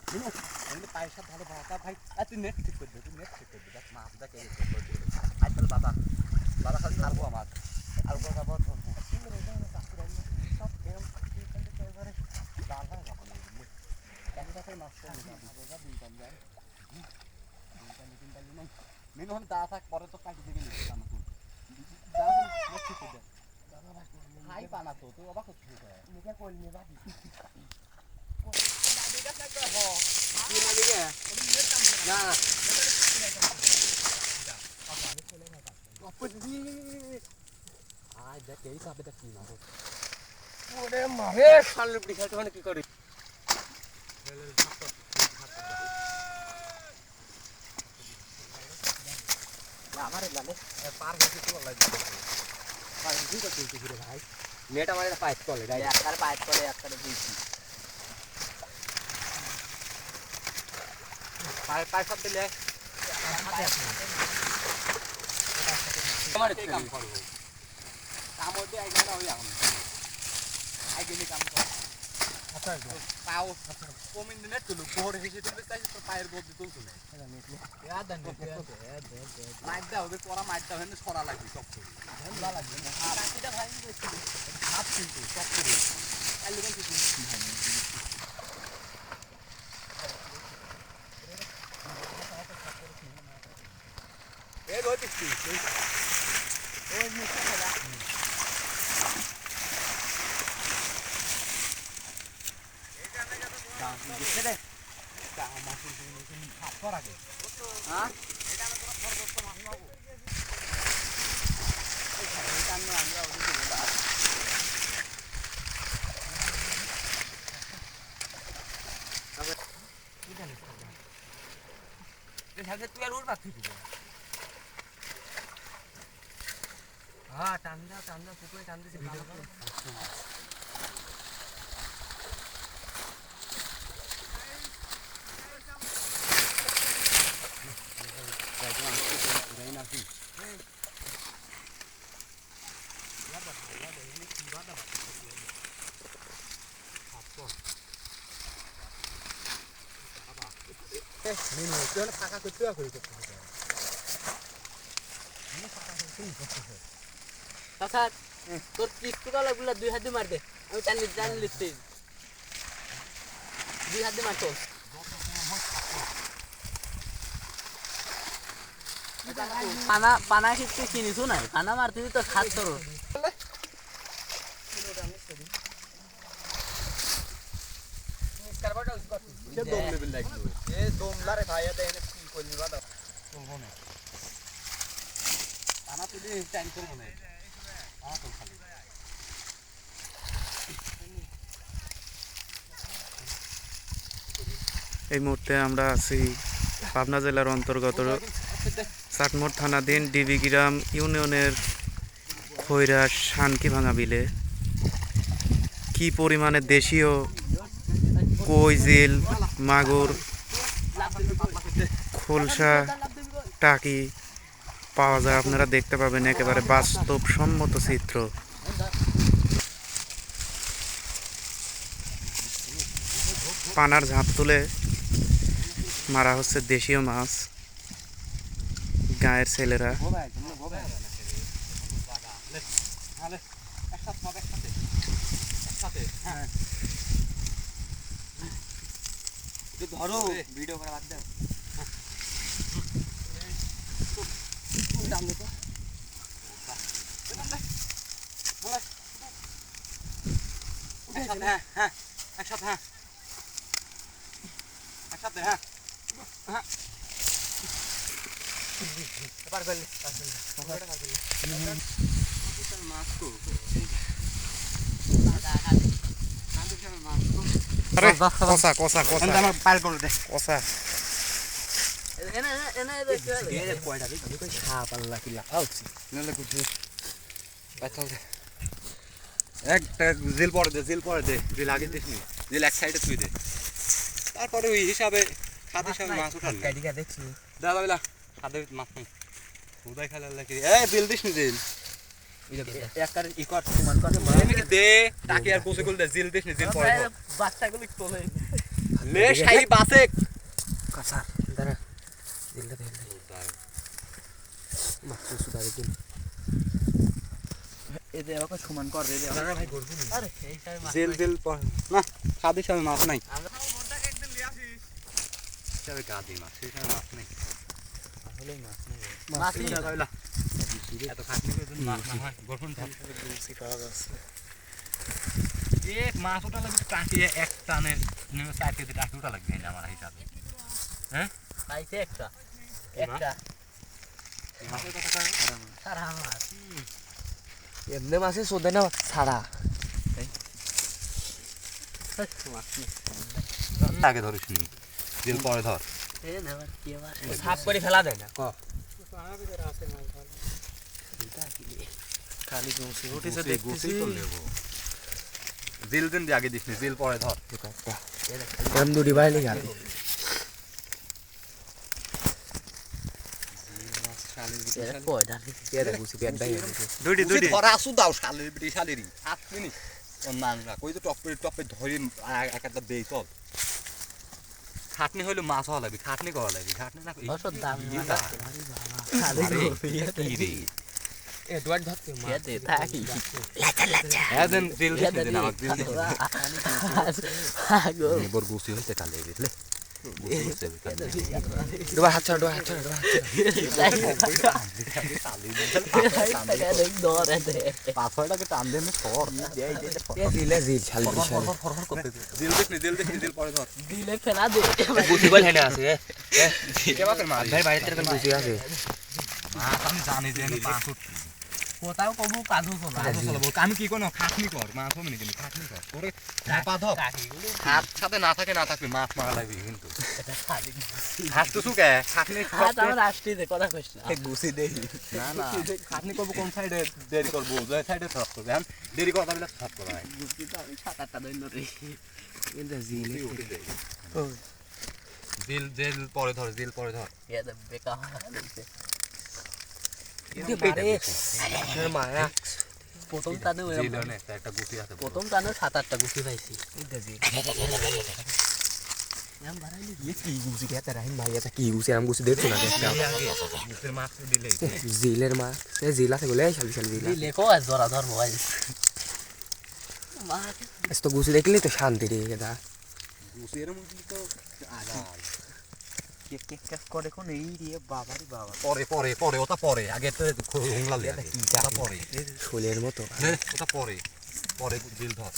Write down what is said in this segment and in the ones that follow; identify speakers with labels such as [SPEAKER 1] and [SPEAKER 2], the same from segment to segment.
[SPEAKER 1] এমনি পয়সা ভালো ভাতা ভাই তুই নেট ঠিক করে দে তুই নেট ঠিক করে দে দেখ মাছ দেখে আজ তাহলে বাবা বাবা খালি ছাড়বো আমার আর উপর যাবো সব কেরম এবারে জাল হয় যখন একসাথে নষ্ট হয়ে যাবে দিনকাল যায় দিনকাল নেই মেন হলে দা থাক পরে তো কাটি দিবি নিচ্ছি আমার নেট ঠিক করে দে হাই পানা তো তুই অবাক হচ্ছিস মুখে কইনি বাকি না আয় দেখ এই সাপেটা কি মারো ওরে মারে শালুক দিখাতে মানে কি করে আমারে লালে পার হইছে তো লাগে পার হইছে তো তুই কি রে ভাই নেট আমারে পাইপ কলে রাই একবার পাইপ কলে একবার দিছি পাইপ পাইপ সব দিলে হাতে আছে আমার কাম করব কাম হতে আইগা হই এখন আইগেলি কাম কর আচ্ছা পাও কমিন নেট তুলু কোড়ে হেসে দিতে চাই তো পায়ের বদ্দি তুলছ না এটা নেট ইয়া দেন মাইক দাও ওদের পড়া মাইক দাও হেনে ছড়া লাগবে সব করে ভালো লাগবে না আর রাতিটা ভাই দেখছি হাত কিন্তু সব করে এলিগেন্ট কিছু এই রোজ দেখছি ওই নিচে খেলা দিচ্ছে রে মাছ সাত কর আগে হ্যাঁ এটা আমরা কোনো খরচ মাছ পাবো এটা আমরা ওদের দিব তবে কি জানিস এটা তুই আর ওর বাকি দিবি হ্যাঁ টান দাও পুকুরে টান দিছি ভালো করে ফাঁকা করতে হবে তোর পিস্তল গুলা 2 হাত দিয়ে মার দে আমি টান লিখতে 2 হাত দিয়ে মার তো পানা কিন্তু চিনিস না পানা মারতে তো খাত তোর দম লেভেল লাগবে এ দমলারে ভাইয়া দেয় কি করলি বাদা বলবো না পানা তুই টাইম করবো না পানা তো খালি
[SPEAKER 2] এই মুহূর্তে আমরা আছি পাবনা জেলার অন্তর্গত চাটমোড় থানাধীন ডিবি গ্রাম ইউনিয়নের খৈরা শানকিভাঙা বিলে কি পরিমাণে দেশীয় কই জিল মাগুর খোলসা টাকি পাওয়া যায় আপনারা দেখতে পাবেন একেবারে বাস্তবসম্মত চিত্র পানার ঝাঁপ তুলে মারা হচ্ছে দেশীয় মাছ গায়ের ছেলেরা
[SPEAKER 1] ধরো ভিডিও করে বাদ দাও হ্যাঁ একসাথে হ্যাঁ একসাথে হ্যাঁ হ্যাঁ এবার করলে মাছ তো
[SPEAKER 2] কষা কষা কষা
[SPEAKER 1] আমার পার করে দে
[SPEAKER 2] কষা
[SPEAKER 1] এনে দেখতে এর কয়টা দিই আমি কই সাপ আল্লাহ কি লাগাউছি নলে কুছি বাচ্চা একটা জেল পড়ে দে জেল আগে দিস নি জেল এক সাইডে তুই দে তারপরে ওই হিসাবে খাদের হিসাবে মাছ উঠালি কাটিকা দেখছি দাদা বলা খাদের মাছ নাই উদয় খালে আল্লাহ কি এই জেল দিস নি জেল একটা ইকট সমান করে মাছ দে টাকি আর কোসে গুলো দে জেল দিস নি জেল পড়ে বাচ্চাগুলো তোলে লে শাহি বাসে
[SPEAKER 3] কাসার দাঁড়া দিলটা দেখ মাত্র সুদারে দিন
[SPEAKER 1] এদের আমাকে সমান কর রে
[SPEAKER 3] দাঁড়া ভাই করবি
[SPEAKER 1] আরে এই টাইম
[SPEAKER 2] জেল জেল
[SPEAKER 1] না সাদের সামনে মাছ নাই
[SPEAKER 3] আমরা
[SPEAKER 1] মনটাকে একদিন লিয়ে আসিস তবে গাদি মাছ সেই সময় মাছ নাই
[SPEAKER 3] আসলে মাছ নেই
[SPEAKER 1] মাছই না কইলা এত খাটনি করে মাছ না হয় গরম ধান
[SPEAKER 3] গুছি পাওয়া যাচ্ছে
[SPEAKER 1] এক মাছ ওটা লাগবে টাকি এক টানের নিয়ে 4 কেজি টাকি ওটা লাগবে না আমার হিসাবে হ্যাঁ পাইছে একটা এই মাছের কথা কয় সারা মাছ
[SPEAKER 3] এমনি মাছে সোদে না ছাড়া
[SPEAKER 1] আগে ধরিস নি জেল পরে ধর
[SPEAKER 3] সাফ করে ফেলা দেয় না ক খালি গুছি উঠেছে দেখতেছি
[SPEAKER 1] জেল দিন আগে দিস নি জেল পরে ধর
[SPEAKER 3] এম দুটি বাইলে গেল
[SPEAKER 2] দুইটি দুইটি
[SPEAKER 1] ধরা আসু দাও শালের বিটি শালেরই 8 মিনিট না না কই তো টপে ধরি একটা দেই চল খাটনি হইলো মাছ হওয়া লাগবে খাটনি করা লাগবে খাটনি না
[SPEAKER 3] বসত দাম
[SPEAKER 1] কি রে
[SPEAKER 3] এডওয়ার্ড ধরতে মা
[SPEAKER 1] খেতে থাকি এদিন দিল দিন আমার দিল নেবর গুছি হইতে কালে বুঝলে
[SPEAKER 3] ডোবা হাত ছাড় ডোবা হাত ছাড়
[SPEAKER 1] পাথরটাকে টান দেন সর
[SPEAKER 3] দিলে জিল ছাল বিশাল
[SPEAKER 1] দিল দেখনি পরে ধর
[SPEAKER 3] দিলে ফেলা দে গুছি বল হেনে আছে
[SPEAKER 1] কে বাকের মাছ
[SPEAKER 3] ভাই বাইরে থেকে গুছি আছে
[SPEAKER 1] মাছ আমি জানি যে আমি পাঁচ কোথাও কবু কাদু চলাবো আমি কি কোনো খাটনি কর মাছ হবে না কিন্তু খাটনি কর ওরে পা ধর হাত সাথে না থাকবে মাছ মারা লাগবে কিন্তু হাত তো সুকে খাটনি
[SPEAKER 3] হাত আমার আসতে দে কথা কইছ না
[SPEAKER 1] গুছি দেই না খাটনি করব কোন সাইডে দেরি করব ওই সাইডে সব করবে আমি দেরি করতে বলে সব করা হয়
[SPEAKER 3] গুছি তো আমি 7-8টা দইন রে কিন্তু জিল
[SPEAKER 1] জেল পরে ধর
[SPEAKER 3] এ দে বেকা মারা প্রথম টানে
[SPEAKER 1] একটা গুটি আছে
[SPEAKER 3] প্রথম টানে 7-8টা গুছি পাইছি কি গুছি খেতে রাহিম ভাই এটা কি গুছি আম গুছি দেখছো না
[SPEAKER 1] গুছির মাছ দিলে
[SPEAKER 3] জিলের মা সে জিল আছে বলে শাল শাল জিল লেখো আজ ধরা ধর মোবাইল মা এত গুছি দেখলি তো শান্তি রে এটা
[SPEAKER 1] গুছির মধ্যে তো আগা
[SPEAKER 3] কেক করে কোন এই রে বাবারে বাবা
[SPEAKER 1] পরে ওটা পরে আগে তো হুংলা লে ওটা পরে
[SPEAKER 3] ছোলের মতো
[SPEAKER 1] ওটা পরে জিল ধর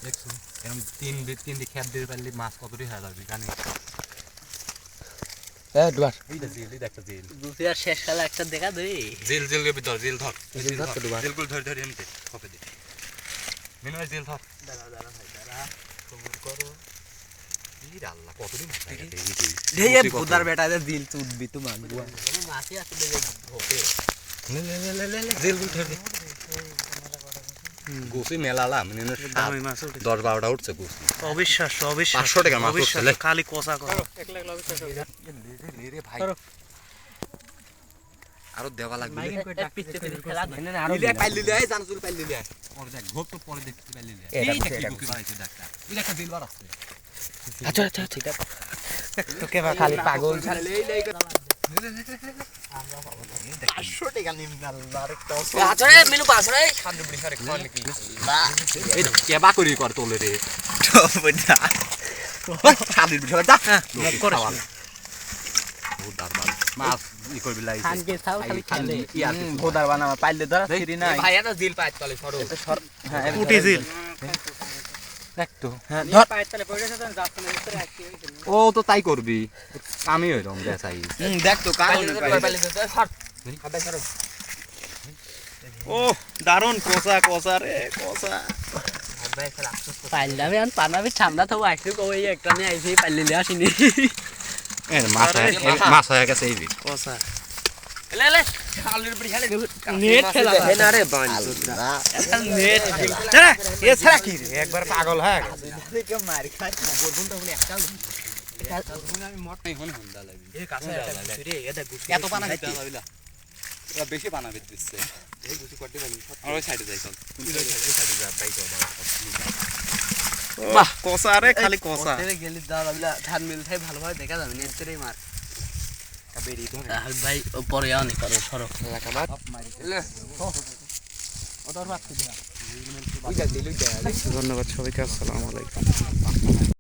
[SPEAKER 1] দেখছো এরকম তিন দি খেপ দিয়ে পারলে মাছ কতটি হয়ে যাবে জানি
[SPEAKER 3] এ ডুয়ার
[SPEAKER 1] এইটা জিল এই একটা জিল
[SPEAKER 3] গুছি আর শেষ কালে একটা দেখা দে
[SPEAKER 1] জিল গে ধর
[SPEAKER 3] জিল ধর তো ডুয়ার
[SPEAKER 1] জিল ধরে এনতে কপে দে মেনু জিল ধর
[SPEAKER 3] দাঁড়া ভাই দাঁড়া খবর করো
[SPEAKER 1] আল্লাহ কতদিন
[SPEAKER 3] ঢেয়ে বুদার বেটা দিল চুদবি তো মানবো মাছি আসলে ভোকে
[SPEAKER 1] জিল ধরে গুছি মেলালা মানে 10-12টা উঠছে গুছি
[SPEAKER 2] অবিশ্বাস্য
[SPEAKER 1] 500 টাকা মাছ উঠছে
[SPEAKER 2] খালি কোসা কর
[SPEAKER 1] রে ভাই আরো দেওয়া লাগবে
[SPEAKER 3] আরো
[SPEAKER 1] পাইলিলে আই জান চুল পাইলিলে পরে দেখ ঘোপ তো পরে দেখতে পাইলিলে এইটা কি গুছি বানাইছে দেখা এটা একটা দিলবার আছে
[SPEAKER 3] আচ্ছা ঠিক আছে তোকে খালি পাগল ছাড় আচ্ছা মিনু পাস রে
[SPEAKER 1] শান্তি বড়ি সারে খাওয়া নাকি এই কেবা করি কর তোলে রে বড়া শান্তি বড়ি সারে দা করে ভোদার বান মাছ ই করবি লাই
[SPEAKER 3] খানকে ছাও খালি খেলে
[SPEAKER 1] ভোদার বান আমার পাইলে ধরা ফিরি না
[SPEAKER 3] ভাই এটা জিল পাইত তলে সরো
[SPEAKER 1] হ্যাঁ
[SPEAKER 2] উঠি জিল
[SPEAKER 1] একটু হ্যাঁ ধর পাইত তলে পড়েছে তো যাচ্ছে না ভিতরে ও তো তাই করবি আমি হইরম দেখাই দেখ তো কার
[SPEAKER 2] ও দারুন কোসা রে কোসা
[SPEAKER 3] পাইলাম আন পানাবি ঠান্ডা থাও আইছে কই একটা নে আইছে পাইলে আসিনি
[SPEAKER 1] এর মাছ হয়ে গেছে এই
[SPEAKER 2] কোসা
[SPEAKER 3] লে শালের বড়ি খালি নেট খেলা হে না রে বান নেট
[SPEAKER 2] না এ ছাড়া কি রে একবার পাগল হয়ে গেছে
[SPEAKER 3] কে মারি খাই গরবন তো বলে একটা
[SPEAKER 1] আমি মোটই হন হন্দা লাগি
[SPEAKER 3] এই কাছে একটা রে এটা গুছি
[SPEAKER 1] এত পানা দিতে হইলা ওরা বেশি পানা দিচ্ছে এই গুছি করতে পারি আর ওই সাইডে যাই চল তুই ওই সাইডে যা বাই কর
[SPEAKER 2] বাহ কষা রে খালি কষা
[SPEAKER 3] গেলি দাও ধান মিল থাই ভালোভাবে দেখা যাবে নেট করে মার কাবেরি ধরে ভাই পরে আনি করো সরক এলাকা মার
[SPEAKER 2] ধন্যবাদ সবাইকে আসসালামু আলাইকুম